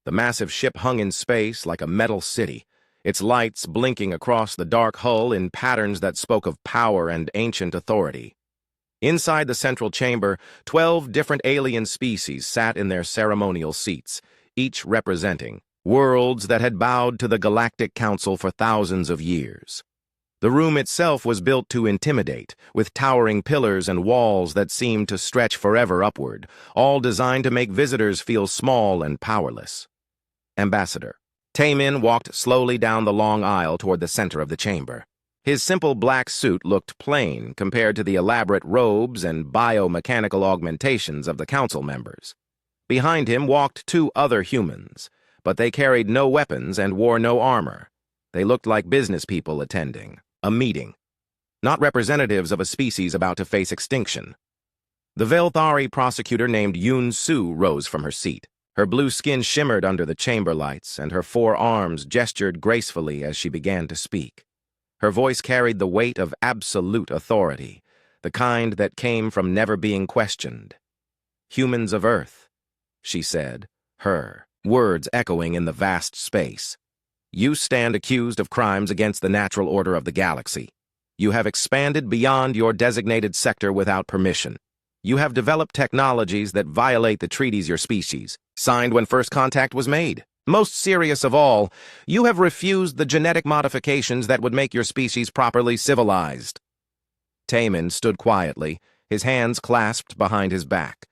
The massive ship hung in space like a metal city, its lights blinking across the dark hull in patterns that spoke of power and ancient authority. Inside the central chamber, 12 different alien species sat in their ceremonial seats, each representing worlds that had bowed to the Galactic Council for thousands of years. The room itself was built to intimidate, with towering pillars and walls that seemed to stretch forever upward, all designed to make visitors feel small and powerless. Ambassador Taemin walked slowly down the long aisle toward the center of the chamber. His simple black suit looked plain compared to the elaborate robes and biomechanical augmentations of the council members. Behind him walked two other humans, but they carried no weapons and wore no armor. They looked like business people attending a meeting, not representatives of a species about to face extinction. The Velthari prosecutor named Yoon Soo rose from her seat. Her blue skin shimmered under the chamber lights, and her four arms gestured gracefully as she began to speak. Her voice carried the weight of absolute authority, the kind that came from never being questioned. "Humans of Earth," she said, her words echoing in the vast space. "You stand accused of crimes against the natural order of the galaxy. You have expanded beyond your designated sector without permission. You have developed technologies that violate the treaties your species signed when first contact was made. Most serious of all, you have refused the genetic modifications that would make your species properly civilized." Taemin stood quietly, his hands clasped behind his back.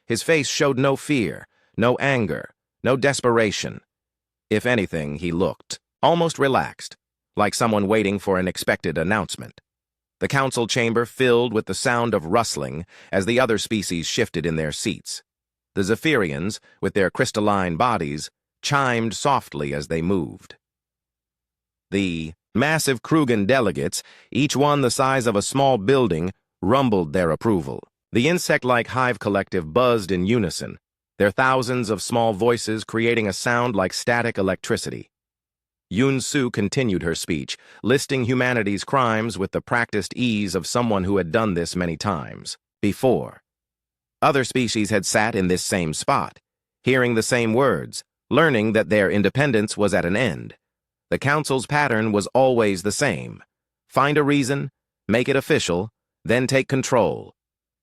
His face showed no fear, no anger, no desperation. If anything, he looked almost relaxed, like someone waiting for an expected announcement. The council chamber filled with the sound of rustling as the other species shifted in their seats. The Zephyrians, with their crystalline bodies, chimed softly as they moved. The massive Krugan delegates, each one the size of a small building, rumbled their approval. The insect-like hive collective buzzed in unison, their thousands of small voices creating a sound like static electricity. Yoon Soo continued her speech, listing humanity's crimes with the practiced ease of someone who had done this many times before. Other species had sat in this same spot, hearing the same words, learning that their independence was at an end. The council's pattern was always the same. Find a reason, make it official, then take control.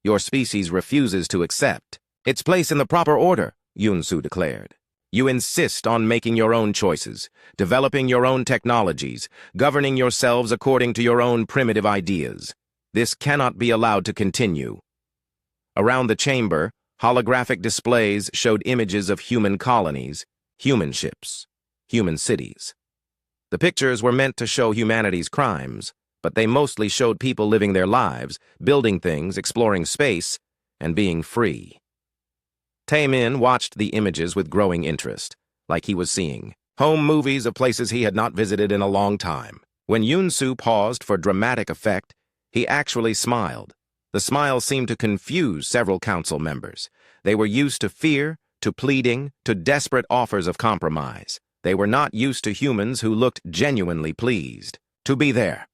Your species refuses to accept its place in the proper order, Yoon Soo declared. You insist on making your own choices, developing your own technologies, governing yourselves according to your own primitive ideas. This cannot be allowed to continue. Around the chamber, holographic displays showed images of human colonies, human ships, human cities. The pictures were meant to show humanity's crimes, but they mostly showed people living their lives, building things, exploring space, and being free. Taemin watched the images with growing interest, like he was seeing home movies of places he had not visited in a long time. When Yoon Soo paused for dramatic effect, he actually smiled. The smile seemed to confuse several council members. They were used to fear, to pleading, to desperate offers of compromise. They were not used to humans who looked genuinely pleased to be there.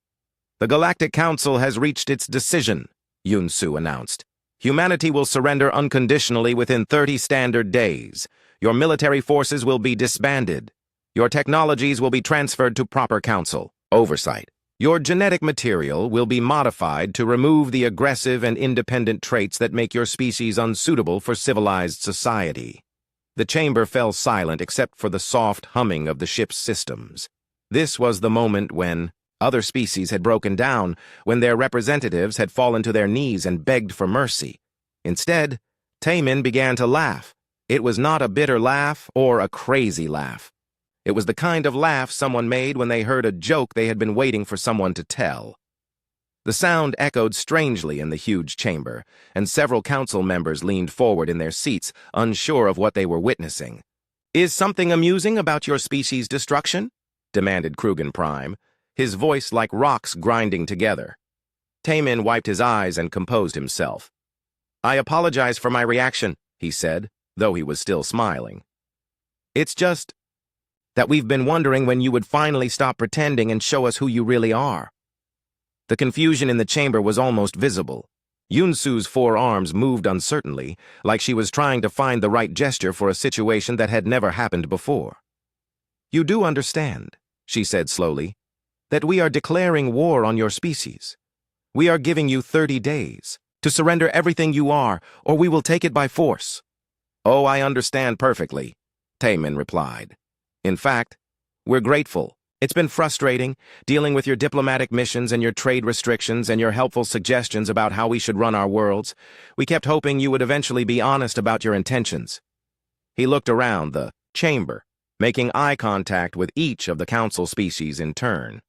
"The Galactic Council has reached its decision," Yoon Soo announced. "Humanity will surrender unconditionally within 30 standard days. Your military forces will be disbanded. Your technologies will be transferred to proper council oversight. Your genetic material will be modified to remove the aggressive and independent traits that make your species unsuitable for civilized society." The chamber fell silent except for the soft humming of the ship's systems. This was the moment when other species had broken down, when their representatives had fallen to their knees and begged for mercy. Instead, Taemin began to laugh. It was not a bitter laugh or a crazy laugh. It was the kind of laugh someone made when they heard a joke they had been waiting for someone to tell. The sound echoed strangely in the huge chamber, and several council members leaned forward in their seats, unsure of what they were witnessing. "Is something amusing about your species' destruction?" demanded Krugan Prime, his voice like rocks grinding together. Taemin wiped his eyes and composed himself. "I apologize for my reaction," he said, though he was still smiling. "It's just that we've been wondering when you would finally stop pretending and show us who you really are." The confusion in the chamber was almost visible. Yunsu's forearms moved uncertainly, like she was trying to find the right gesture for a situation that had never happened before. "You do understand," she said slowly, "that we are declaring war on your species. We are giving you 30 days to surrender everything you are, or we will take it by force." "Oh, I understand perfectly," Taemin replied. "In fact, we're grateful. It's been frustrating, dealing with your diplomatic missions and your trade restrictions and your helpful suggestions about how we should run our worlds. We kept hoping you would eventually be honest about your intentions." He looked around the chamber, making eye contact with each of the council species in turn.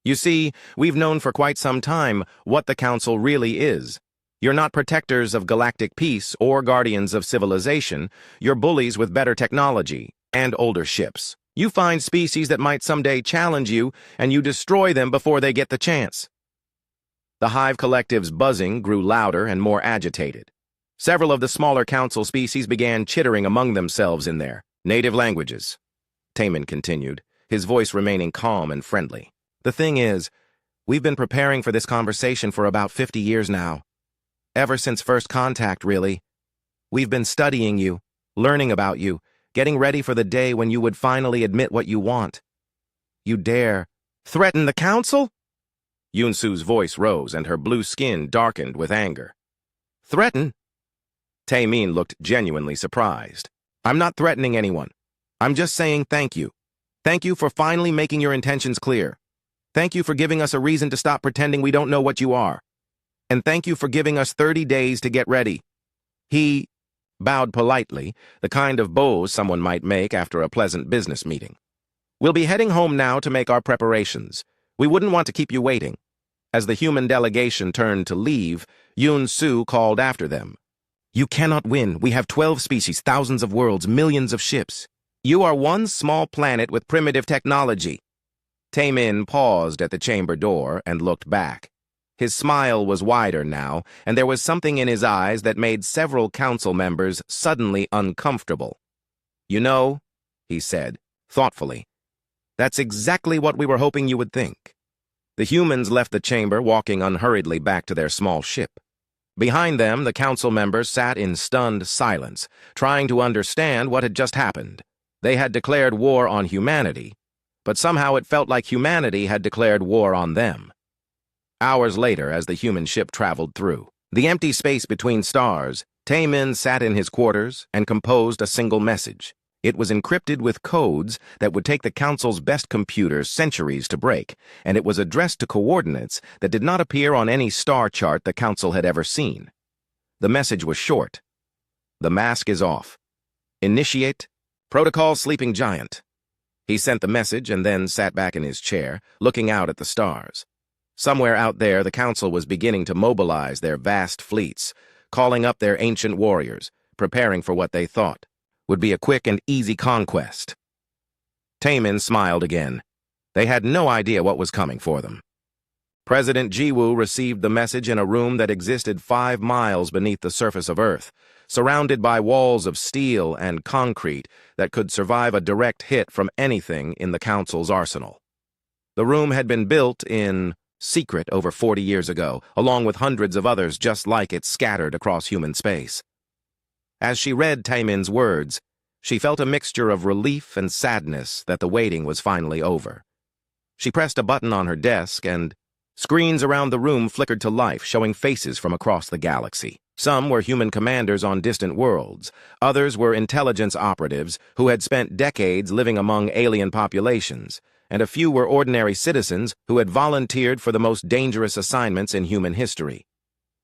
"You see, we've known for quite some time what the council really is. You're not protectors of galactic peace or guardians of civilization. You're bullies with better technology and older ships. You find species that might someday challenge you, and you destroy them before they get the chance." The Hive Collective's buzzing grew louder and more agitated. Several of the smaller council species began chittering among themselves in their native languages. Taemin continued, his voice remaining calm and friendly. "The thing is, we've been preparing for this conversation for about 50 years now. Ever since first contact, really. We've been studying you, learning about you, getting ready for the day when you would finally admit what you want. You dare threaten the council?" Yunsu's voice rose and her blue skin darkened with anger. "Threaten?" Taemin looked genuinely surprised. "I'm not threatening anyone. I'm just saying thank you. Thank you for finally making your intentions clear. Thank you for giving us a reason to stop pretending we don't know what you are. And thank you for giving us 30 days to get ready." He bowed politely, the kind of bow someone might make after a pleasant business meeting. "We'll be heading home now to make our preparations. We wouldn't want to keep you waiting." As the human delegation turned to leave, Yunsu called after them. "You cannot win. We have 12 species, thousands of worlds, millions of ships. You are one small planet with primitive technology." Taemin paused at the chamber door and looked back. His smile was wider now, and there was something in his eyes that made several council members suddenly uncomfortable. "You know," he said, thoughtfully, "that's exactly what we were hoping you would think." The humans left the chamber, walking unhurriedly back to their small ship. Behind them, the council members sat in stunned silence, trying to understand what had just happened. They had declared war on humanity, but somehow it felt like humanity had declared war on them. Hours later, as the human ship traveled through the empty space between stars, Taemin sat in his quarters and composed a single message. It was encrypted with codes that would take the Council's best computers centuries to break, and it was addressed to coordinates that did not appear on any star chart the Council had ever seen. The message was short. "The mask is off. Initiate Protocol Sleeping Giant." He sent the message and then sat back in his chair, looking out at the stars. Somewhere out there, the Council was beginning to mobilize their vast fleets, calling up their ancient warriors, preparing for what they thought would be a quick and easy conquest. Taemin smiled again. They had no idea what was coming for them. President Jiwoo received the message in a room that existed 5 miles beneath the surface of Earth, surrounded by walls of steel and concrete that could survive a direct hit from anything in the Council's arsenal. The room had been built in secret over 40 years ago, along with hundreds of others just like it scattered across human space. As she read Taemin's words, she felt a mixture of relief and sadness that the waiting was finally over. She pressed a button on her desk, and screens around the room flickered to life, showing faces from across the galaxy. Some were human commanders on distant worlds. Others were intelligence operatives who had spent decades living among alien populations, and a few were ordinary citizens who had volunteered for the most dangerous assignments in human history.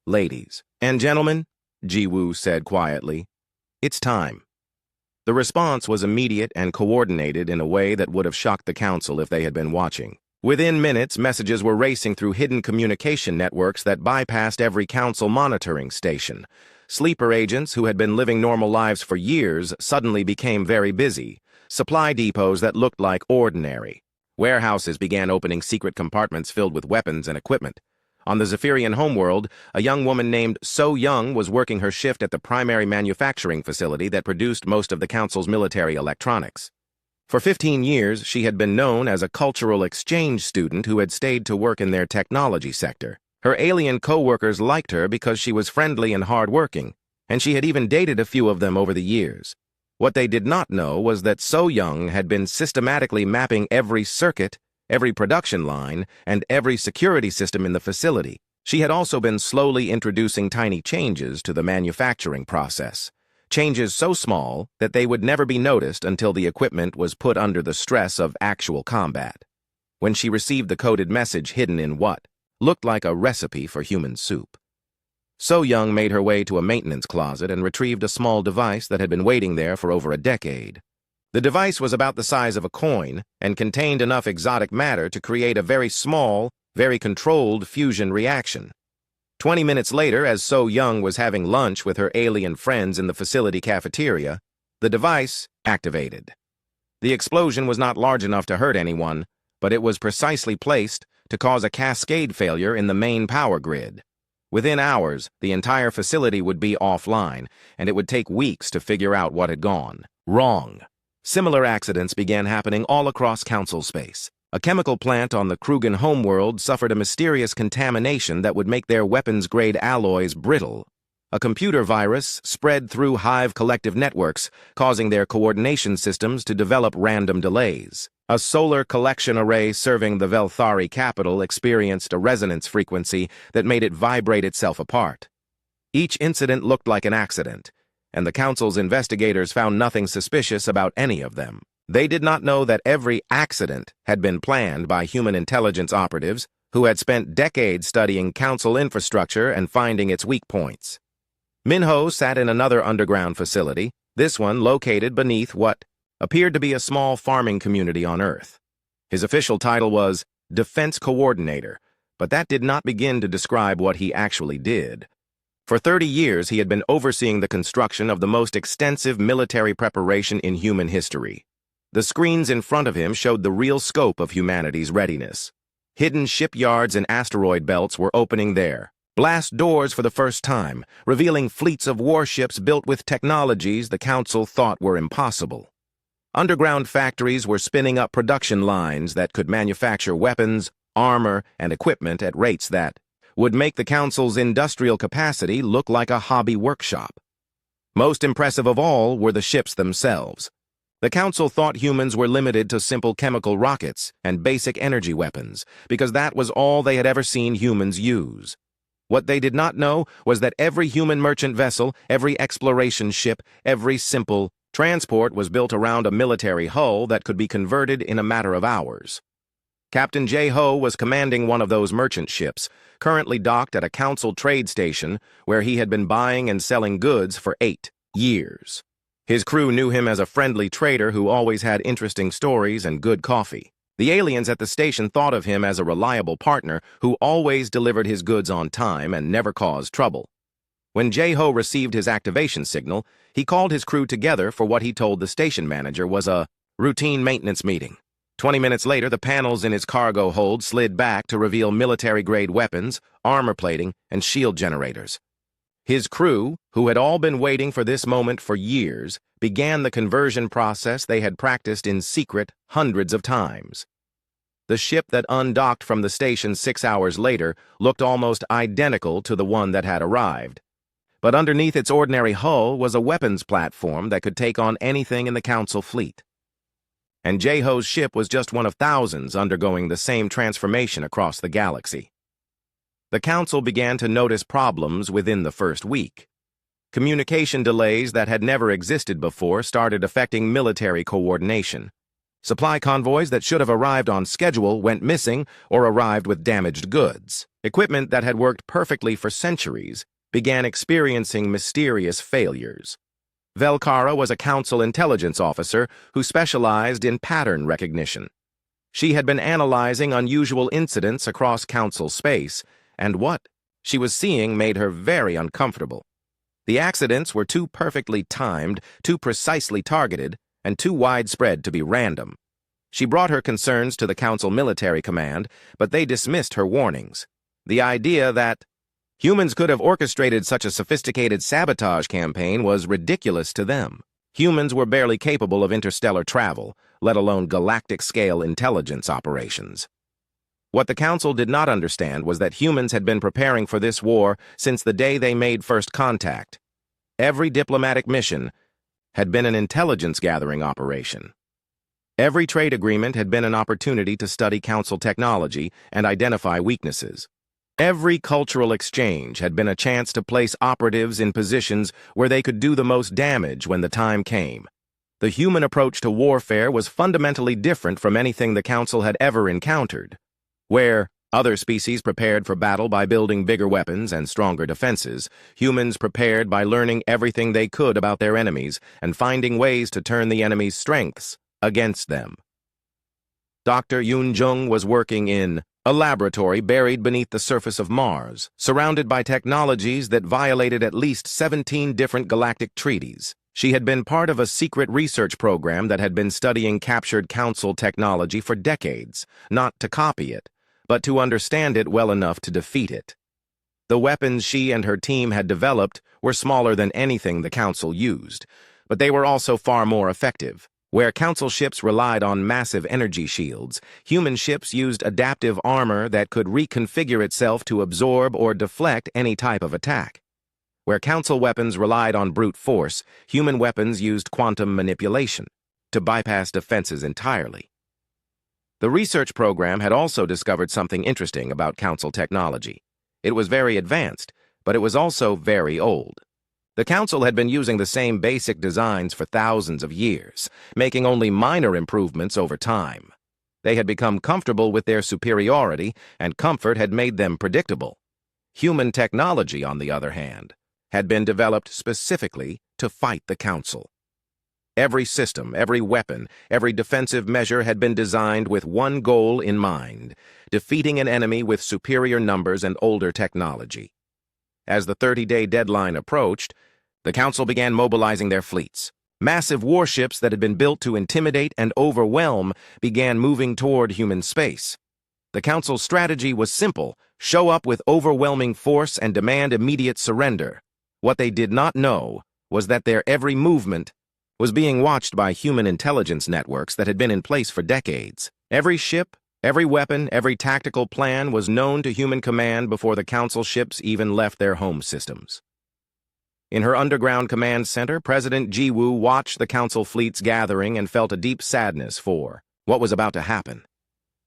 "Ladies and gentlemen," Jiwoo said quietly, "it's time." The response was immediate and coordinated in a way that would have shocked the Council if they had been watching. Within minutes, messages were racing through hidden communication networks that bypassed every Council monitoring station. Sleeper agents who had been living normal lives for years suddenly became very busy. Supply depots that looked like ordinary. Warehouses began opening secret compartments filled with weapons and equipment. On the Zephyrian homeworld, a young woman named So Young was working her shift at the primary manufacturing facility that produced most of the Council's military electronics. For 15 years, she had been known as a cultural exchange student who had stayed to work in their technology sector. Her alien co-workers liked her because she was friendly and hardworking, and she had even dated a few of them over the years. What they did not know was that So Young had been systematically mapping every circuit, every production line, and every security system in the facility. She had also been slowly introducing tiny changes to the manufacturing process, changes so small that they would never be noticed until the equipment was put under the stress of actual combat. When she received the coded message hidden in what looked like a recipe for human soup. So Young made her way to a maintenance closet and retrieved a small device that had been waiting there for over a decade. The device was about the size of a coin and contained enough exotic matter to create a very small, very controlled fusion reaction. 20 minutes later, as So Young was having lunch with her alien friends in the facility cafeteria, the device activated. The explosion was not large enough to hurt anyone, but it was precisely placed to cause a cascade failure in the main power grid. Within hours, the entire facility would be offline, and it would take weeks to figure out what had gone wrong. Similar accidents began happening all across Council space. A chemical plant on the Krugen homeworld suffered a mysterious contamination that would make their weapons-grade alloys brittle. A computer virus spread through Hive collective networks, causing their coordination systems to develop random delays. A solar collection array serving the Velthari capital experienced a resonance frequency that made it vibrate itself apart. Each incident looked like an accident, and the Council's investigators found nothing suspicious about any of them. They did not know that every accident had been planned by human intelligence operatives who had spent decades studying Council infrastructure and finding its weak points. Minho sat in another underground facility, this one located beneath what appeared to be a small farming community on Earth. His official title was Defense Coordinator, but that did not begin to describe what he actually did. For 30 years, he had been overseeing the construction of the most extensive military preparation in human history. The screens in front of him showed the real scope of humanity's readiness. Hidden shipyards and asteroid belts were opening there. Blast doors for the first time, revealing fleets of warships built with technologies the Council thought were impossible. Underground factories were spinning up production lines that could manufacture weapons, armor, and equipment at rates that would make the Council's industrial capacity look like a hobby workshop. Most impressive of all were the ships themselves. The Council thought humans were limited to simple chemical rockets and basic energy weapons, because that was all they had ever seen humans use. What they did not know was that every human merchant vessel, every exploration ship, every simple transport was built around a military hull that could be converted in a matter of hours. Captain J. Ho was commanding one of those merchant ships, currently docked at a Council trade station where he had been buying and selling goods for 8 years. His crew knew him as a friendly trader who always had interesting stories and good coffee. The aliens at the station thought of him as a reliable partner who always delivered his goods on time and never caused trouble. When J-Ho received his activation signal, he called his crew together for what he told the station manager was a routine maintenance meeting. 20 minutes later, the panels in his cargo hold slid back to reveal military-grade weapons, armor plating, and shield generators. His crew, who had all been waiting for this moment for years, began the conversion process they had practiced in secret hundreds of times. The ship that undocked from the station 6 hours later looked almost identical to the one that had arrived. But underneath its ordinary hull was a weapons platform that could take on anything in the Council fleet. And J-Ho's ship was just one of thousands undergoing the same transformation across the galaxy. The Council began to notice problems within the first week. Communication delays that had never existed before started affecting military coordination. Supply convoys that should have arrived on schedule went missing or arrived with damaged goods. Equipment that had worked perfectly for centuries began experiencing mysterious failures. Velkara was a Council intelligence officer who specialized in pattern recognition. She had been analyzing unusual incidents across Council space, and what she was seeing made her very uncomfortable. The accidents were too perfectly timed, too precisely targeted, and too widespread to be random. She brought her concerns to the Council Military Command, but they dismissed her warnings. The idea that humans could have orchestrated such a sophisticated sabotage campaign was ridiculous to them. Humans were barely capable of interstellar travel, let alone galactic-scale intelligence operations. What the Council did not understand was that humans had been preparing for this war since the day they made first contact. Every diplomatic mission had been an intelligence-gathering operation. Every trade agreement had been an opportunity to study Council technology and identify weaknesses. Every cultural exchange had been a chance to place operatives in positions where they could do the most damage when the time came. The human approach to warfare was fundamentally different from anything the Council had ever encountered. Where other species prepared for battle by building bigger weapons and stronger defenses, humans prepared by learning everything they could about their enemies and finding ways to turn the enemy's strengths against them. Dr. Yoon Jung was working in a laboratory buried beneath the surface of Mars, surrounded by technologies that violated at least 17 different galactic treaties. She had been part of a secret research program that had been studying captured Council technology for decades, not to copy it, but to understand it well enough to defeat it. The weapons she and her team had developed were smaller than anything the Council used, but they were also far more effective. Where Council ships relied on massive energy shields, human ships used adaptive armor that could reconfigure itself to absorb or deflect any type of attack. Where Council weapons relied on brute force, human weapons used quantum manipulation to bypass defenses entirely. The research program had also discovered something interesting about Council technology. It was very advanced, but it was also very old. The Council had been using the same basic designs for thousands of years, making only minor improvements over time. They had become comfortable with their superiority, and comfort had made them predictable. Human technology, on the other hand, had been developed specifically to fight the Council. Every system, every weapon, every defensive measure had been designed with one goal in mind: defeating an enemy with superior numbers and older technology. As the 30-day deadline approached, the Council began mobilizing their fleets. Massive warships that had been built to intimidate and overwhelm began moving toward human space. The Council's strategy was simple: show up with overwhelming force and demand immediate surrender. What they did not know was that their every movement was being watched by human intelligence networks that had been in place for decades. Every ship, every weapon, every tactical plan was known to human command before the Council ships even left their home systems. In her underground command center, President Ji-woo watched the Council fleets gathering and felt a deep sadness for what was about to happen.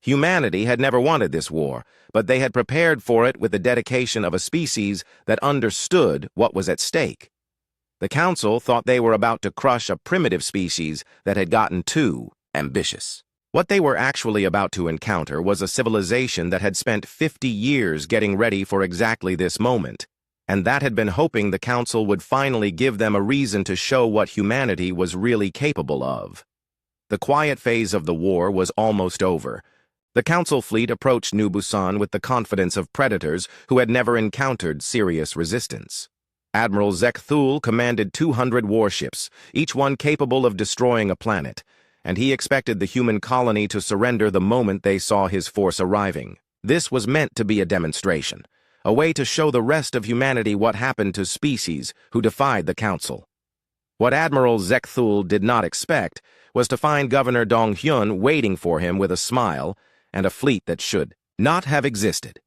Humanity had never wanted this war, but they had prepared for it with the dedication of a species that understood what was at stake. The Council thought they were about to crush a primitive species that had gotten too ambitious. What they were actually about to encounter was a civilization that had spent 50 years getting ready for exactly this moment, and that had been hoping the Council would finally give them a reason to show what humanity was really capable of. The quiet phase of the war was almost over. The Council fleet approached New Busan with the confidence of predators who had never encountered serious resistance. Admiral Zek Thul commanded 200 warships, each one capable of destroying a planet, and he expected the human colony to surrender the moment they saw his force arriving. This was meant to be a demonstration, a way to show the rest of humanity what happened to species who defied the Council. What Admiral Zek Thul did not expect was to find Governor Dong Hyun waiting for him with a smile and a fleet that should not have existed.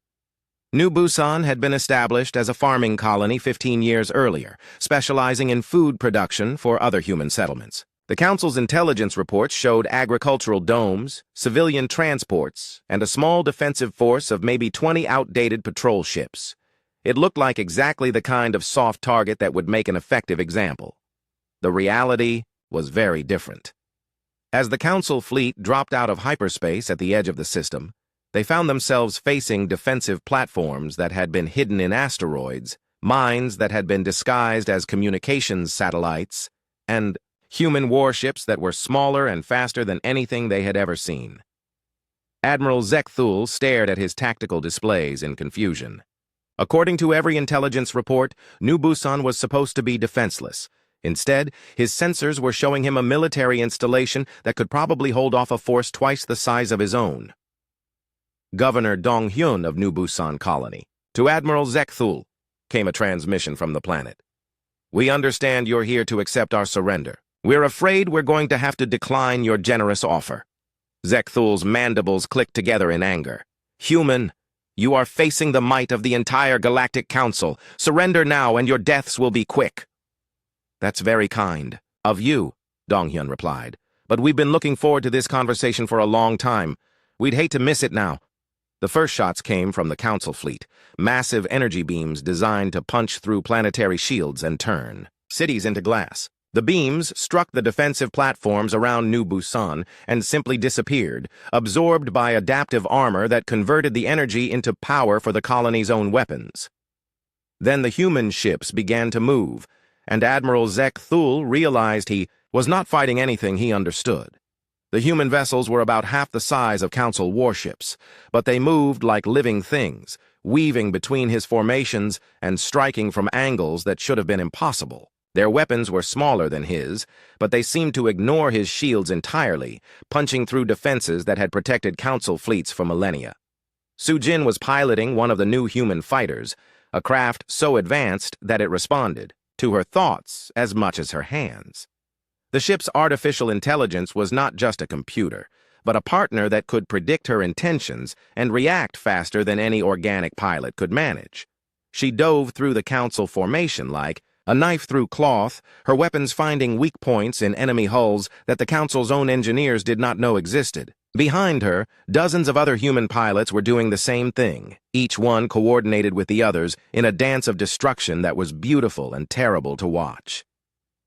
New Busan had been established as a farming colony 15 years earlier, specializing in food production for other human settlements. The Council's intelligence reports showed agricultural domes, civilian transports, and a small defensive force of maybe 20 outdated patrol ships. It looked like exactly the kind of soft target that would make an effective example. The reality was very different. As the Council fleet dropped out of hyperspace at the edge of the system, they found themselves facing defensive platforms that had been hidden in asteroids, mines that had been disguised as communications satellites, and human warships that were smaller and faster than anything they had ever seen. Admiral Zek Thul stared at his tactical displays in confusion. According to every intelligence report, New Busan was supposed to be defenseless. Instead, his sensors were showing him a military installation that could probably hold off a force twice the size of his own. Governor Dong Hyun of New Busan Colony. To Admiral Zek Thul, came a transmission from the planet. We understand you're here to accept our surrender. We're afraid we're going to have to decline your generous offer. Zek Thul's mandibles clicked together in anger. Human, you are facing the might of the entire Galactic Council. Surrender now and your deaths will be quick. That's very kind of you, Donghyun replied. But we've been looking forward to this conversation for a long time. We'd hate to miss it now. The first shots came from the Council fleet, massive energy beams designed to punch through planetary shields and turn cities into glass. The beams struck the defensive platforms around New Busan and simply disappeared, absorbed by adaptive armor that converted the energy into power for the colony's own weapons. Then the human ships began to move, and Admiral Zek Thul realized he was not fighting anything he understood. The human vessels were about half the size of Council warships, but they moved like living things, weaving between his formations and striking from angles that should have been impossible. Their weapons were smaller than his, but they seemed to ignore his shields entirely, punching through defenses that had protected Council fleets for millennia. Sujin was piloting one of the new human fighters, a craft so advanced that it responded to her thoughts as much as her hands. The ship's artificial intelligence was not just a computer, but a partner that could predict her intentions and react faster than any organic pilot could manage. She dove through the Council formation like a knife through cloth, her weapons finding weak points in enemy hulls that the Council's own engineers did not know existed. Behind her, dozens of other human pilots were doing the same thing, each one coordinated with the others in a dance of destruction that was beautiful and terrible to watch.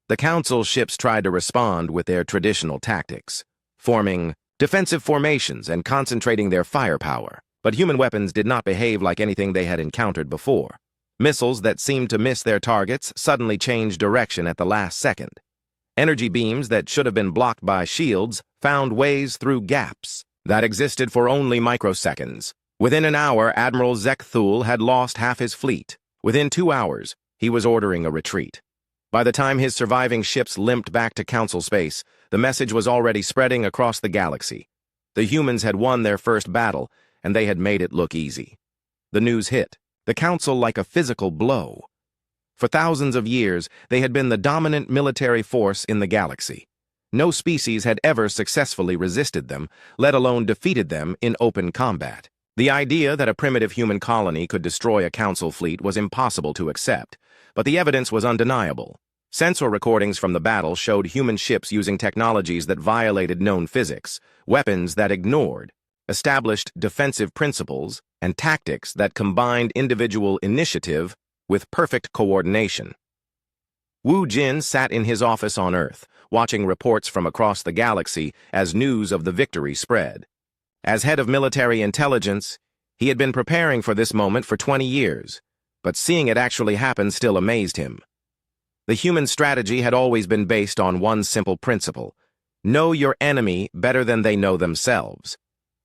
The Council ships tried to respond with their traditional tactics, forming defensive formations and concentrating their firepower, but human weapons did not behave like anything they had encountered before. Missiles that seemed to miss their targets suddenly changed direction at the last second. Energy beams that should have been blocked by shields found ways through gaps that existed for only microseconds. Within an hour, Admiral Zek Thul had lost half his fleet. Within 2 hours, he was ordering a retreat. By the time his surviving ships limped back to Council space, the message was already spreading across the galaxy. The humans had won their first battle, and they had made it look easy. The news hit the Council like a physical blow. For thousands of years, they had been the dominant military force in the galaxy. No species had ever successfully resisted them, let alone defeated them in open combat. The idea that a primitive human colony could destroy a Council fleet was impossible to accept, but the evidence was undeniable. Sensor recordings from the battle showed human ships using technologies that violated known physics, weapons that ignored established defensive principles, and tactics that combined individual initiative with perfect coordination. Wu Jin sat in his office on Earth, watching reports from across the galaxy as news of the victory spread. As head of military intelligence, he had been preparing for this moment for 20 years, but seeing it actually happen still amazed him. The human strategy had always been based on one simple principle: know your enemy better than they know themselves.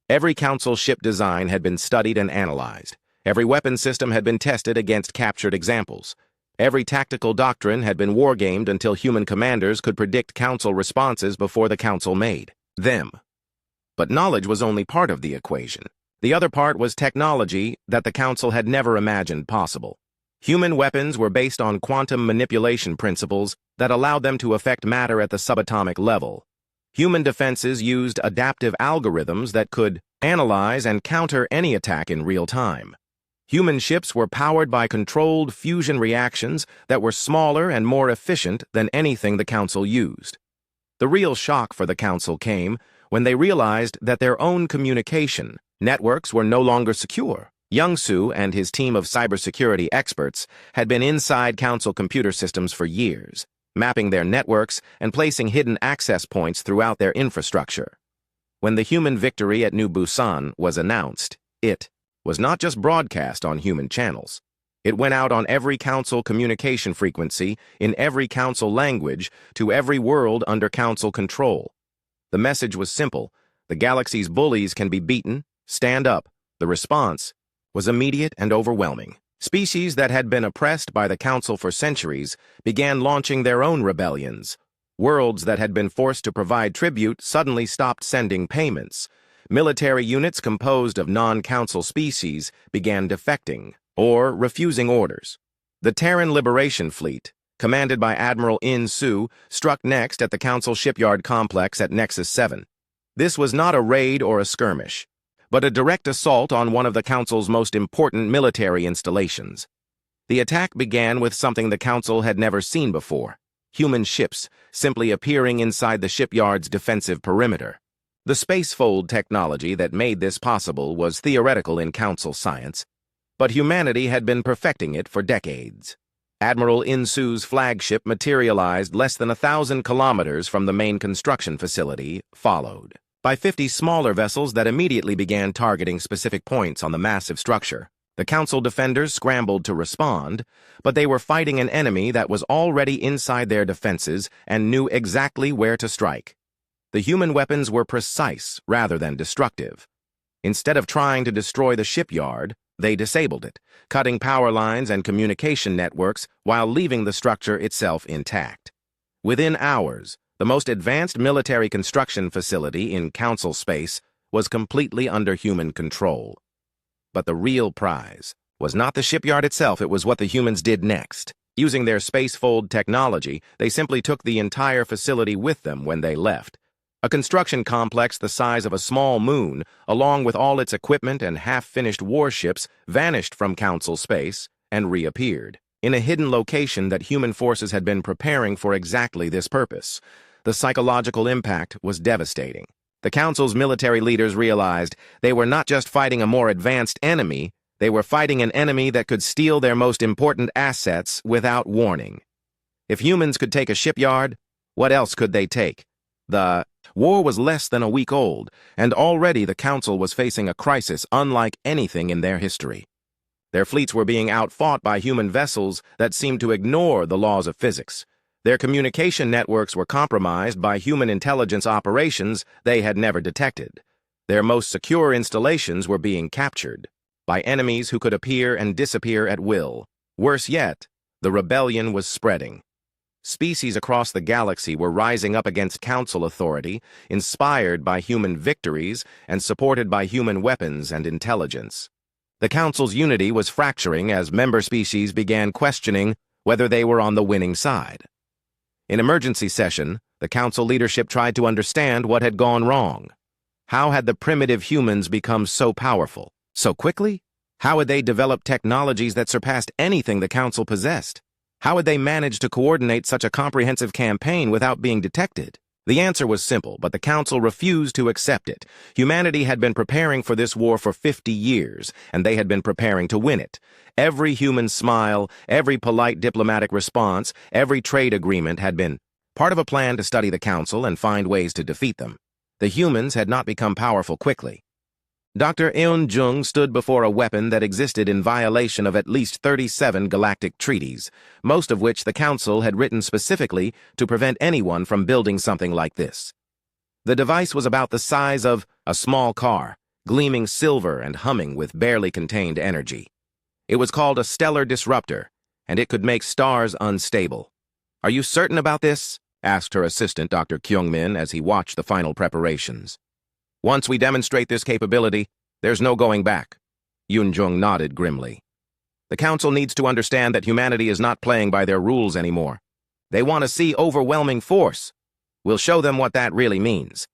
Every Council ship design had been studied and analyzed. Every weapon system had been tested against captured examples. Every tactical doctrine had been wargamed until human commanders could predict Council responses before the Council made them. But knowledge was only part of the equation. The other part was technology that the Council had never imagined possible. Human weapons were based on quantum manipulation principles that allowed them to affect matter at the subatomic level. Human defenses used adaptive algorithms that could analyze and counter any attack in real time. Human ships were powered by controlled fusion reactions that were smaller and more efficient than anything the Council used. The real shock for the Council came when they realized that their own communication networks were no longer secure. Young-Soo and his team of cybersecurity experts had been inside Council computer systems for years, mapping their networks and placing hidden access points throughout their infrastructure. When the human victory at New Busan was announced, it was not just broadcast on human channels. It went out on every Council communication frequency, in every Council language, to every world under Council control. The message was simple: the galaxy's bullies can be beaten. Stand up. The response was immediate and overwhelming. Species that had been oppressed by the Council for centuries began launching their own rebellions. Worlds that had been forced to provide tribute suddenly stopped sending payments. Military units composed of non-Council species began defecting or refusing orders. The Terran Liberation Fleet, commanded by Admiral In-Soo, struck next at the Council shipyard complex at Nexus 7. This was not a raid or a skirmish, but a direct assault on one of the Council's most important military installations. The attack began with something the Council had never seen before: human ships simply appearing inside the shipyard's defensive perimeter. The spacefold technology that made this possible was theoretical in Council science, but humanity had been perfecting it for decades. Admiral Insu's flagship materialized less than 1,000 kilometers from the main construction facility, followed by 50 smaller vessels that immediately began targeting specific points on the massive structure. The Council defenders scrambled to respond, but they were fighting an enemy that was already inside their defenses and knew exactly where to strike. The human weapons were precise rather than destructive. Instead of trying to destroy the shipyard, they disabled it, cutting power lines and communication networks while leaving the structure itself intact. Within hours, the most advanced military construction facility in Council space was completely under human control. But the real prize was not the shipyard itself, it was what the humans did next. Using their spacefold technology, they simply took the entire facility with them when they left. A construction complex the size of a small moon, along with all its equipment and half-finished warships, vanished from Council space and reappeared in a hidden location that human forces had been preparing for exactly this purpose. The psychological impact was devastating. The Council's military leaders realized they were not just fighting a more advanced enemy, they were fighting an enemy that could steal their most important assets without warning. If humans could take a shipyard, what else could they take? The war was less than a week old, and already the Council was facing a crisis unlike anything in their history. Their fleets were being outfought by human vessels that seemed to ignore the laws of physics. Their communication networks were compromised by human intelligence operations they had never detected. Their most secure installations were being captured by enemies who could appear and disappear at will. Worse yet, the rebellion was spreading. Species across the galaxy were rising up against Council authority, inspired by human victories and supported by human weapons and intelligence. The Council's unity was fracturing as member species began questioning whether they were on the winning side. In emergency session, the Council leadership tried to understand what had gone wrong. How had the primitive humans become so powerful, so quickly? How had they developed technologies that surpassed anything the Council possessed? How had they managed to coordinate such a comprehensive campaign without being detected? The answer was simple, but the Council refused to accept it. Humanity had been preparing for this war for 50 years, and they had been preparing to win it. Every human smile, every polite diplomatic response, every trade agreement had been part of a plan to study the Council and find ways to defeat them. The humans had not become powerful quickly. Dr. Eun-jung stood before a weapon that existed in violation of at least 37 galactic treaties, most of which the Council had written specifically to prevent anyone from building something like this. The device was about the size of a small car, gleaming silver and humming with barely contained energy. It was called a stellar disruptor, and it could make stars unstable. "Are you certain about this?" asked her assistant, Dr. Kyung-min, as he watched the final preparations. "Once we demonstrate this capability, there's no going back." Yoon-jung nodded grimly. "The Council needs to understand that humanity is not playing by their rules anymore. They want to see overwhelming force. We'll show them what that really means."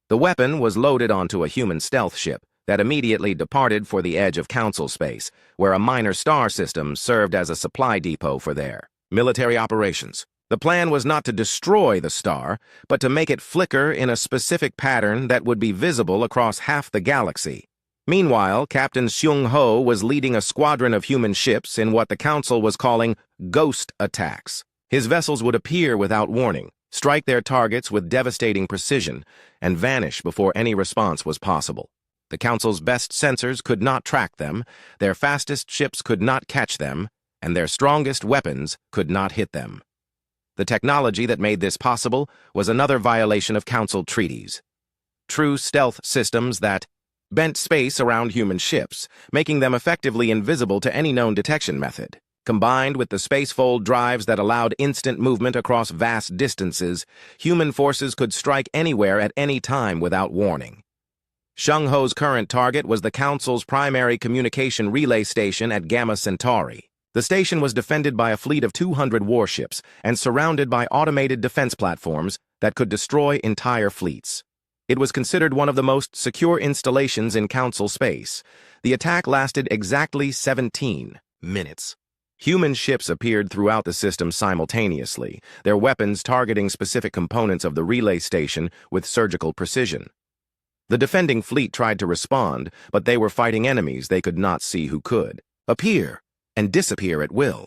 The weapon was loaded onto a human stealth ship that immediately departed for the edge of Council space, where a minor star system served as a supply depot for their military operations. The plan was not to destroy the star, but to make it flicker in a specific pattern that would be visible across half the galaxy. Meanwhile, Captain Seung-ho was leading a squadron of human ships in what the Council was calling ghost attacks. His vessels would appear without warning, strike their targets with devastating precision, and vanish before any response was possible. The Council's best sensors could not track them, their fastest ships could not catch them, and their strongest weapons could not hit them. The technology that made this possible was another violation of Council treaties. True stealth systems that bent space around human ships, making them effectively invisible to any known detection method. Combined with the spacefold drives that allowed instant movement across vast distances, human forces could strike anywhere at any time without warning. Seung-ho's current target was the Council's primary communication relay station at Gamma Centauri. The station was defended by a fleet of 200 warships and surrounded by automated defense platforms that could destroy entire fleets. It was considered one of the most secure installations in Council space. The attack lasted exactly 17 minutes. Human ships appeared throughout the system simultaneously, their weapons targeting specific components of the relay station with surgical precision. The defending fleet tried to respond, but they were fighting enemies they could not see who could appear and disappear at will.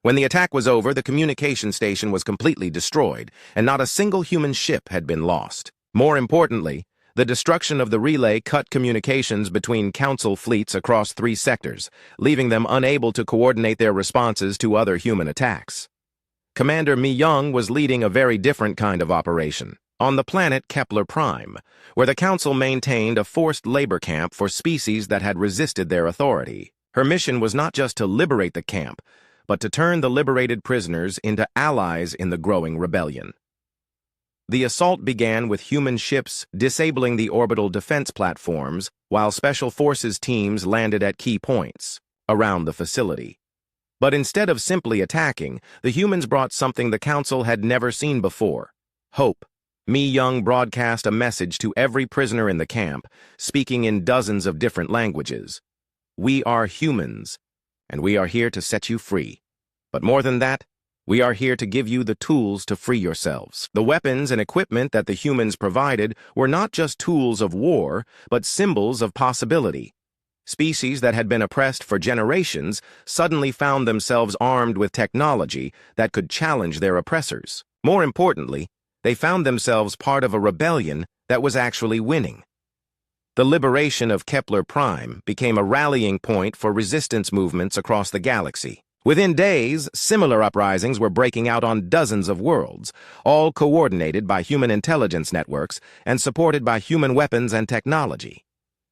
When the attack was over, the communication station was completely destroyed, and not a single human ship had been lost. More importantly, the destruction of the relay cut communications between Council fleets across 3 sectors, leaving them unable to coordinate their responses to other human attacks. Commander Mi Young was leading a very different kind of operation on the planet Kepler Prime, where the Council maintained a forced labor camp for species that had resisted their authority. Her mission was not just to liberate the camp, but to turn the liberated prisoners into allies in the growing rebellion. The assault began with human ships disabling the orbital defense platforms, while Special Forces teams landed at key points around the facility. But instead of simply attacking, the humans brought something the Council had never seen before: hope. Mi Young broadcast a message to every prisoner in the camp, speaking in dozens of different languages. "We are humans, and we are here to set you free. But more than that, we are here to give you the tools to free yourselves." The weapons and equipment that the humans provided were not just tools of war, but symbols of possibility. Species that had been oppressed for generations suddenly found themselves armed with technology that could challenge their oppressors. More importantly, they found themselves part of a rebellion that was actually winning. The liberation of Kepler Prime became a rallying point for resistance movements across the galaxy. Within days, similar uprisings were breaking out on dozens of worlds, all coordinated by human intelligence networks and supported by human weapons and technology.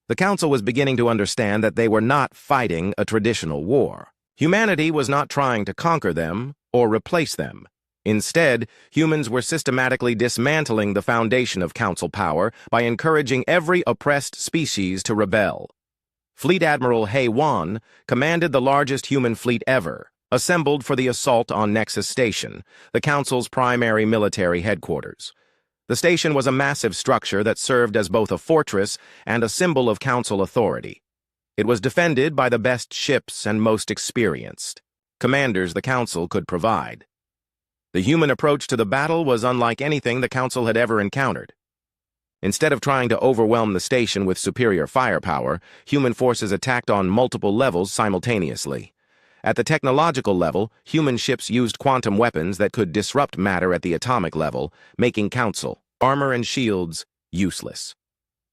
The Council was beginning to understand that they were not fighting a traditional war. Humanity was not trying to conquer them or replace them. Instead, humans were systematically dismantling the foundation of Council power by encouraging every oppressed species to rebel. Fleet Admiral He Wan commanded the largest human fleet ever, assembled for the assault on Nexus Station, the Council's primary military headquarters. The station was a massive structure that served as both a fortress and a symbol of Council authority. It was defended by the best ships and most experienced commanders the Council could provide. The human approach to the battle was unlike anything the Council had ever encountered. Instead of trying to overwhelm the station with superior firepower, human forces attacked on multiple levels simultaneously. At the technological level, human ships used quantum weapons that could disrupt matter at the atomic level, making Council armor and shields useless.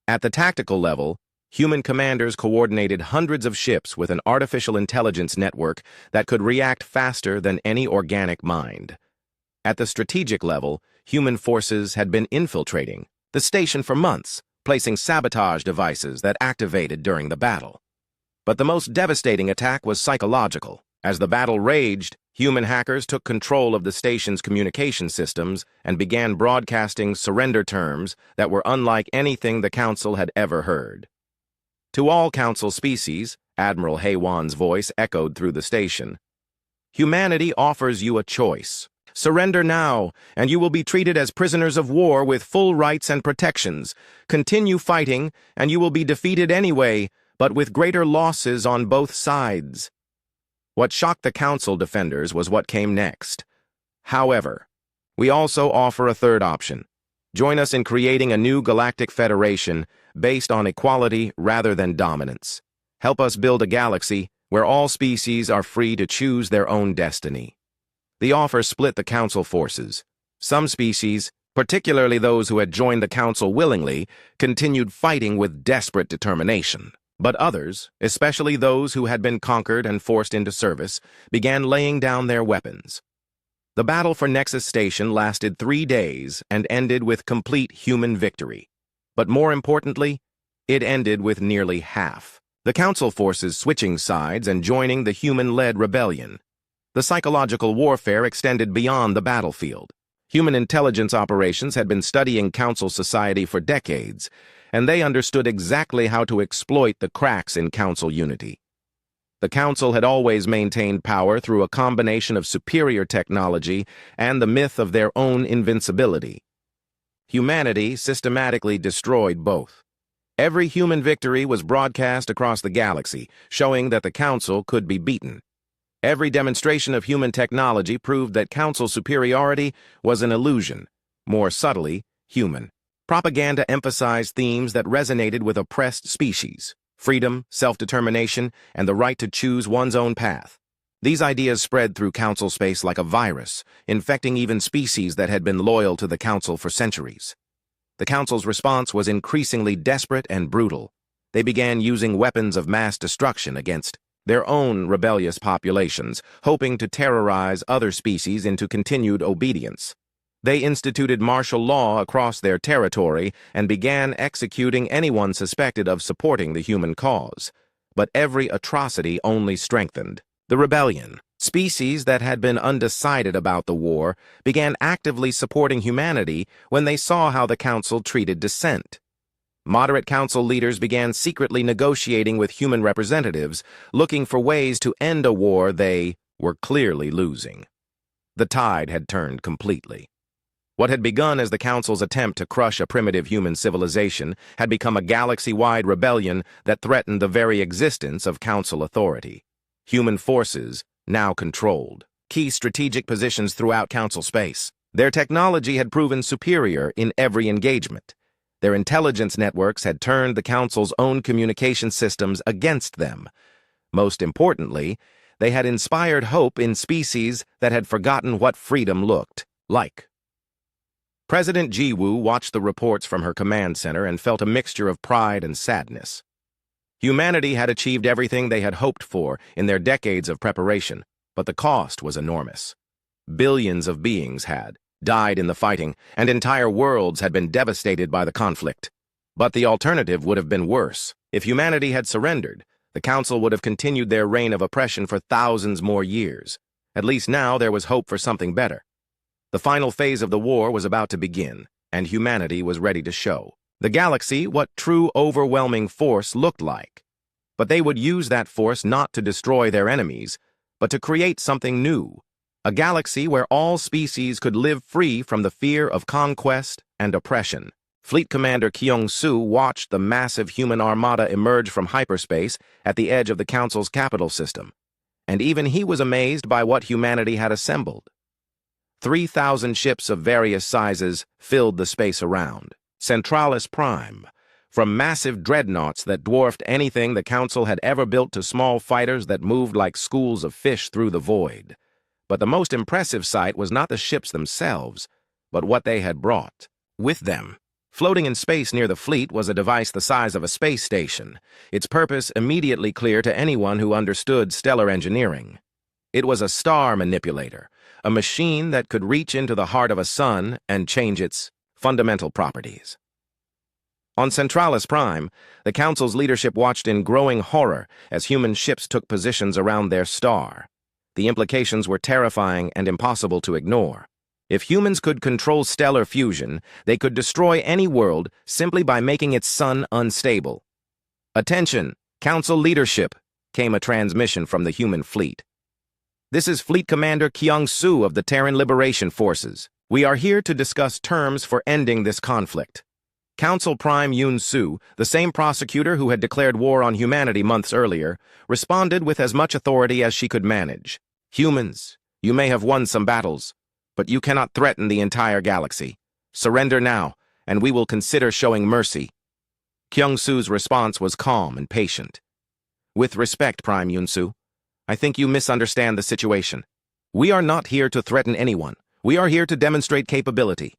At the tactical level, human commanders coordinated hundreds of ships with an artificial intelligence network that could react faster than any organic mind. At the strategic level, human forces had been infiltrating the station for months, placing sabotage devices that activated during the battle. But the most devastating attack was psychological. As the battle raged, human hackers took control of the station's communication systems and began broadcasting surrender terms that were unlike anything the Council had ever heard. To all Council species, Admiral He Wan's voice echoed through the station. "Humanity offers you a choice. Surrender now, and you will be treated as prisoners of war with full rights and protections. Continue fighting, and you will be defeated anyway, but with greater losses on both sides." What shocked the Council defenders was what came next. "However, we also offer a third option. Join us in creating a new galactic federation based on equality rather than dominance. Help us build a galaxy where all species are free to choose their own destiny." The offer split the Council forces. Some species, particularly those who had joined the Council willingly, continued fighting with desperate determination. But others, especially those who had been conquered and forced into service, began laying down their weapons. The battle for Nexus Station lasted 3 days and ended with complete human victory. But more importantly, it ended with nearly half the Council forces switching sides and joining the human-led rebellion. The psychological warfare extended beyond the battlefield. Human intelligence operations had been studying Council society for decades, and they understood exactly how to exploit the cracks in Council unity. The Council had always maintained power through a combination of superior technology and the myth of their own invincibility. Humanity systematically destroyed both. Every human victory was broadcast across the galaxy, showing that the Council could be beaten. Every demonstration of human technology proved that Council superiority was an illusion, more subtly human. Propaganda emphasized themes that resonated with oppressed species: freedom, self-determination, and the right to choose one's own path. These ideas spread through Council space like a virus, infecting even species that had been loyal to the Council for centuries. The Council's response was increasingly desperate and brutal. They began using weapons of mass destruction against their own rebellious populations, hoping to terrorize other species into continued obedience. They instituted martial law across their territory and began executing anyone suspected of supporting the human cause. But every atrocity only strengthened the rebellion. Species that had been undecided about the war began actively supporting humanity when they saw how the Council treated dissent. Moderate Council leaders began secretly negotiating with human representatives, looking for ways to end a war they were clearly losing. The tide had turned completely. What had begun as the Council's attempt to crush a primitive human civilization had become a galaxy-wide rebellion that threatened the very existence of Council authority. Human forces now controlled key strategic positions throughout Council space. Their technology had proven superior in every engagement. Their intelligence networks had turned the Council's own communication systems against them. Most importantly, they had inspired hope in species that had forgotten what freedom looked like. President Jiwoo watched the reports from her command center and felt a mixture of pride and sadness. Humanity had achieved everything they had hoped for in their decades of preparation, but the cost was enormous. Billions of beings had died in the fighting, and entire worlds had been devastated by the conflict. But the alternative would have been worse. If humanity had surrendered, the Council would have continued their reign of oppression for thousands more years. At least now there was hope for something better. The final phase of the war was about to begin, and humanity was ready to show the galaxy what true overwhelming force looked like. But they would use that force not to destroy their enemies, but to create something new. A galaxy where all species could live free from the fear of conquest and oppression. Fleet Commander Kyung-soo watched the massive human armada emerge from hyperspace at the edge of the Council's capital system, and even he was amazed by what humanity had assembled. 3,000 ships of various sizes filled the space around. Centralis Prime, from massive dreadnoughts that dwarfed anything the Council had ever built to small fighters that moved like schools of fish through the void. But the most impressive sight was not the ships themselves, but what they had brought with them. Floating in space near the fleet was a device the size of a space station, its purpose immediately clear to anyone who understood stellar engineering. It was a star manipulator, a machine that could reach into the heart of a sun and change its fundamental properties. On Centralis Prime, the Council's leadership watched in growing horror as human ships took positions around their star. The implications were terrifying and impossible to ignore. If humans could control stellar fusion, they could destroy any world simply by making its sun unstable. "Attention, Council leadership," came a transmission from the human fleet. "This is Fleet Commander Kyung-soo of the Terran Liberation Forces. We are here to discuss terms for ending this conflict." Council Prime Yoon-soo, the same prosecutor who had declared war on humanity months earlier, responded with as much authority as she could manage. "Humans, you may have won some battles, but you cannot threaten the entire galaxy. Surrender now, and we will consider showing mercy." Kyung-soo's response was calm and patient. "With respect, Prime Yoon-soo, I think you misunderstand the situation. We are not here to threaten anyone. We are here to demonstrate capability."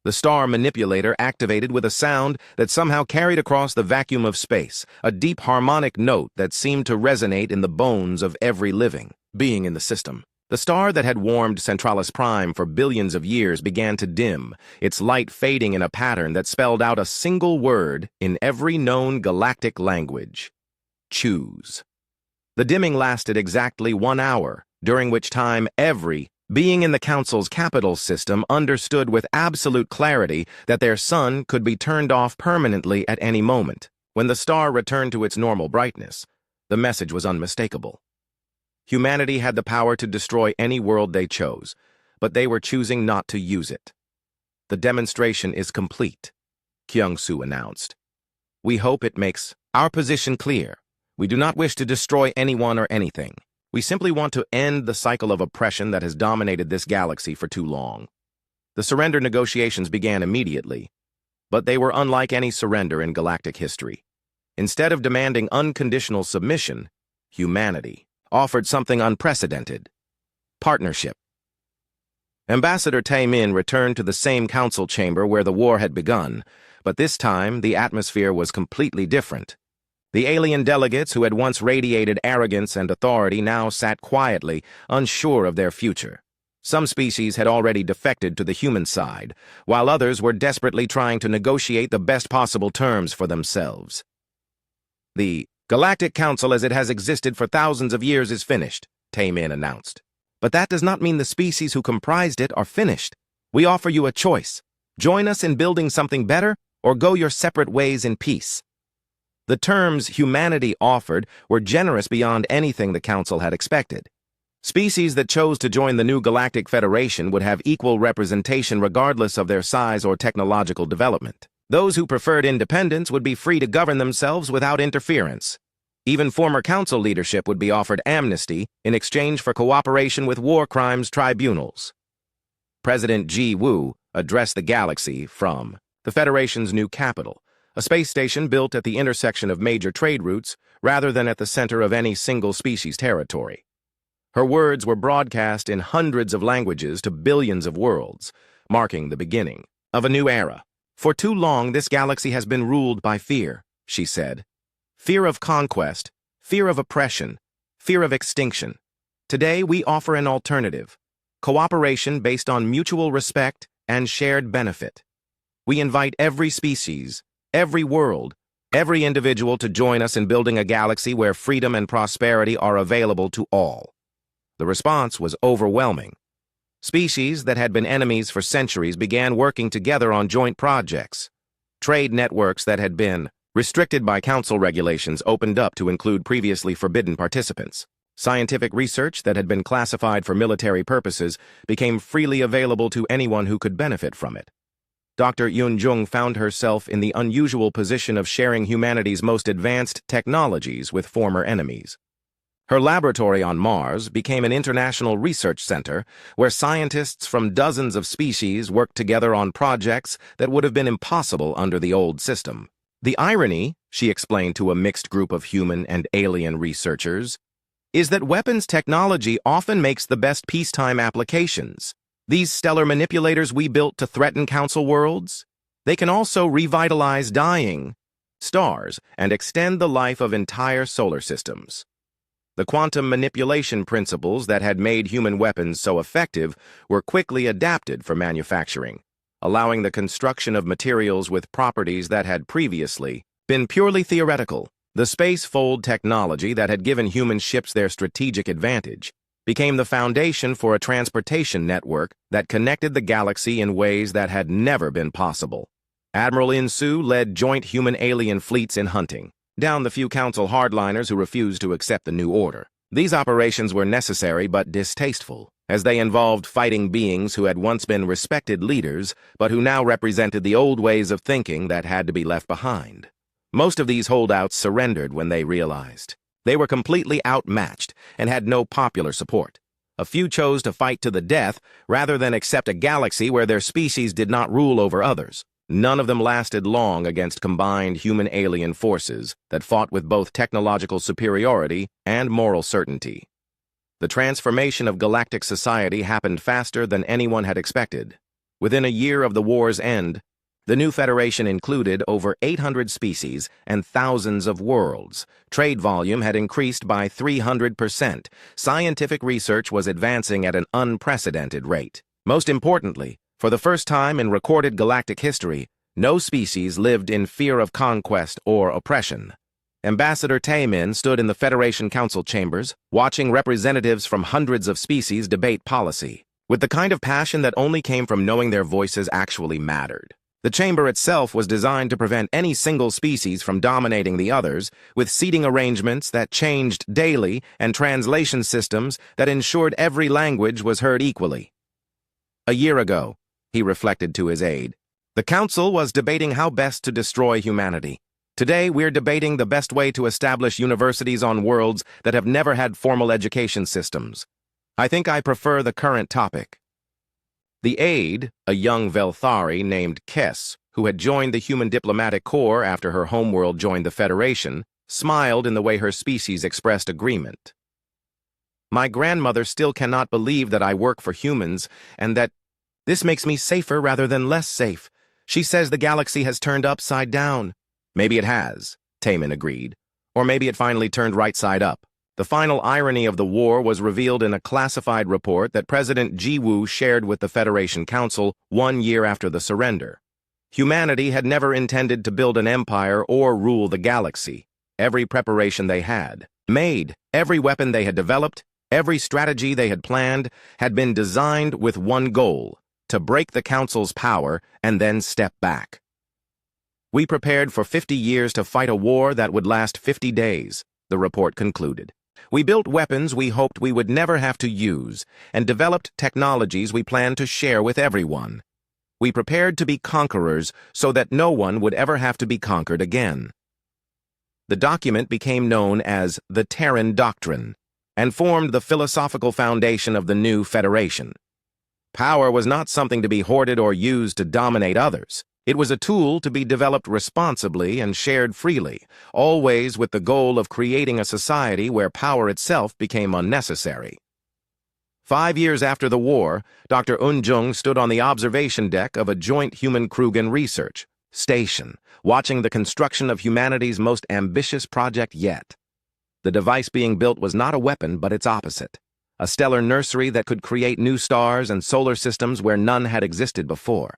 The star manipulator activated with a sound that somehow carried across the vacuum of space, a deep harmonic note that seemed to resonate in the bones of every living being in the system. The star that had warmed Centralis Prime for billions of years began to dim, its light fading in a pattern that spelled out a single word in every known galactic language: choose. The dimming lasted exactly 1 hour, during which time every being in the Council's capital system understood with absolute clarity that their sun could be turned off permanently at any moment. When the star returned to its normal brightness, the message was unmistakable. Humanity had the power to destroy any world they chose, but they were choosing not to use it. The demonstration is complete, Kyung-soo announced. We hope it makes our position clear. We do not wish to destroy anyone or anything. We simply want to end the cycle of oppression that has dominated this galaxy for too long. The surrender negotiations began immediately, but they were unlike any surrender in galactic history. Instead of demanding unconditional submission, humanity offered something unprecedented: partnership. Ambassador Tae-min returned to the same council chamber where the war had begun, but this time the atmosphere was completely different. The alien delegates who had once radiated arrogance and authority now sat quietly, unsure of their future. Some species had already defected to the human side, while others were desperately trying to negotiate the best possible terms for themselves. The Galactic Council as it has existed for thousands of years is finished, Tae-min announced. But that does not mean the species who comprised it are finished. We offer you a choice. Join us in building something better, or go your separate ways in peace. The terms humanity offered were generous beyond anything the Council had expected. Species that chose to join the new Galactic Federation would have equal representation regardless of their size or technological development. Those who preferred independence would be free to govern themselves without interference. Even former council leadership would be offered amnesty in exchange for cooperation with war crimes tribunals. President Ji Woo addressed the galaxy from the Federation's new capital, a space station built at the intersection of major trade routes rather than at the center of any single species territory. Her words were broadcast in hundreds of languages to billions of worlds, marking the beginning of a new era. For too long, this galaxy has been ruled by fear, she said. Fear of conquest, fear of oppression, fear of extinction. Today, we offer an alternative: cooperation based on mutual respect and shared benefit. We invite every species, every world, every individual to join us in building a galaxy where freedom and prosperity are available to all. The response was overwhelming. Species that had been enemies for centuries began working together on joint projects. Trade networks that had been restricted by council regulations opened up to include previously forbidden participants. Scientific research that had been classified for military purposes became freely available to anyone who could benefit from it. Dr. Yoon-jung found herself in the unusual position of sharing humanity's most advanced technologies with former enemies. Her laboratory on Mars became an international research center where scientists from dozens of species worked together on projects that would have been impossible under the old system. The irony, she explained to a mixed group of human and alien researchers, is that weapons technology often makes the best peacetime applications. These stellar manipulators we built to threaten council worlds, they can also revitalize dying stars and extend the life of entire solar systems. The quantum manipulation principles that had made human weapons so effective were quickly adapted for manufacturing, allowing the construction of materials with properties that had previously been purely theoretical. The space-fold technology that had given human ships their strategic advantage became the foundation for a transportation network that connected the galaxy in ways that had never been possible. Admiral In-soo led joint human-alien fleets in hunting down the few council hardliners who refused to accept the new order. These operations were necessary but distasteful, as they involved fighting beings who had once been respected leaders, but who now represented the old ways of thinking that had to be left behind. Most of these holdouts surrendered when they realized they were completely outmatched and had no popular support. A few chose to fight to the death rather than accept a galaxy where their species did not rule over others. None of them lasted long against combined human-alien forces that fought with both technological superiority and moral certainty. The transformation of galactic society happened faster than anyone had expected. Within a year of the war's end, the new Federation included over 800 species and thousands of worlds. Trade volume had increased by 300%. Scientific research was advancing at an unprecedented rate. Most importantly, for the first time in recorded galactic history, no species lived in fear of conquest or oppression. Ambassador Tae-min stood in the Federation Council chambers, watching representatives from hundreds of species debate policy, with the kind of passion that only came from knowing their voices actually mattered. The chamber itself was designed to prevent any single species from dominating the others, with seating arrangements that changed daily and translation systems that ensured every language was heard equally. A year ago, he reflected to his aide. The council was debating how best to destroy humanity. Today, we're debating the best way to establish universities on worlds that have never had formal education systems. I think I prefer the current topic. The aide, a young Velthari named Kess, who had joined the Human Diplomatic Corps after her homeworld joined the Federation, smiled in the way her species expressed agreement. My grandmother still cannot believe that I work for humans and that this makes me safer rather than less safe. She says the galaxy has turned upside down. Maybe it has, Taman agreed. Or maybe it finally turned right side up. The final irony of the war was revealed in a classified report that President Jiwoo shared with the Federation Council 1 year after the surrender. Humanity had never intended to build an empire or rule the galaxy. Every preparation they had made, every weapon they had developed, every strategy they had planned had been designed with one goal: to break the Council's power and then step back. We prepared for 50 years to fight a war that would last 50 days, the report concluded. We built weapons we hoped we would never have to use and developed technologies we planned to share with everyone. We prepared to be conquerors so that no one would ever have to be conquered again. The document became known as the Terran Doctrine and formed the philosophical foundation of the new Federation. Power was not something to be hoarded or used to dominate others. It was a tool to be developed responsibly and shared freely, always with the goal of creating a society where power itself became unnecessary. 5 years after the war, Dr. Eunjung stood on the observation deck of a joint human-Krugen research station, watching the construction of humanity's most ambitious project yet. The device being built was not a weapon, but its opposite: a stellar nursery that could create new stars and solar systems where none had existed before.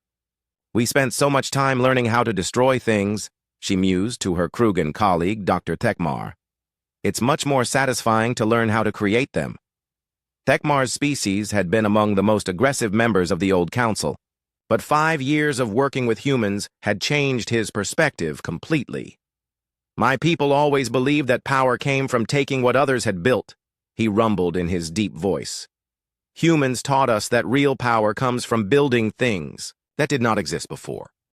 We spent so much time learning how to destroy things, she mused to her Krugen colleague, Dr. Tekmar. It's much more satisfying to learn how to create them. Tekmar's species had been among the most aggressive members of the old council, but 5 years of working with humans had changed his perspective completely. My people always believed that power came from taking what others had built, he rumbled in his deep voice. Humans taught us that real power comes from building things that did not exist before.